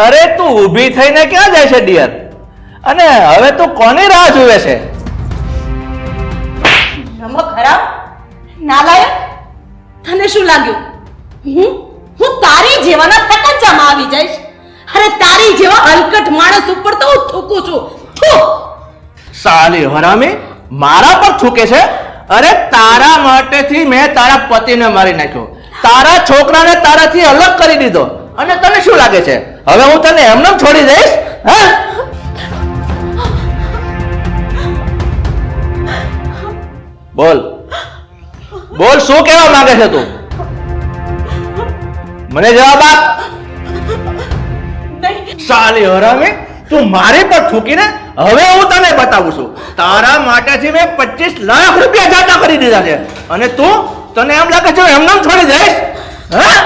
અરે તું ઊભી થઈને ક્યાં જાય છે ડિયર? અને હવે તું કોની રાહ જુએ છે? નમો ખરાબ નાલાયક, તને શું લાગ્યું હું તારી જેવાના સકંજામાં આવી જઈશ? અરે તારી જેવા હલકટ માણસ ઉપર તો હું થૂકું છું. થૂ! સાલી હરામી, મારા પર થૂકે છે? અરે તારા માટેથી મેં તારા પતિને મારી નાખ્યો, તારા છોકરાને તારાથી અલગ કરી દીધો, અને તને શું લાગે છે હવે હું તને એમને છોડી દઈશ? હા, બોલ બોલ, શું કહેવા માંગે છે તું? મને જવાબ આપ. સાલી હરામી, તું મારી પર થૂકીને હવે હું તને બતાવું છું. તારા માટેથી મેં 25 લાખ રૂપિયા જાતા કરી દીધા છે, અને તું, તને એમ લાગે છે એમને છોડી દઈશ? હા?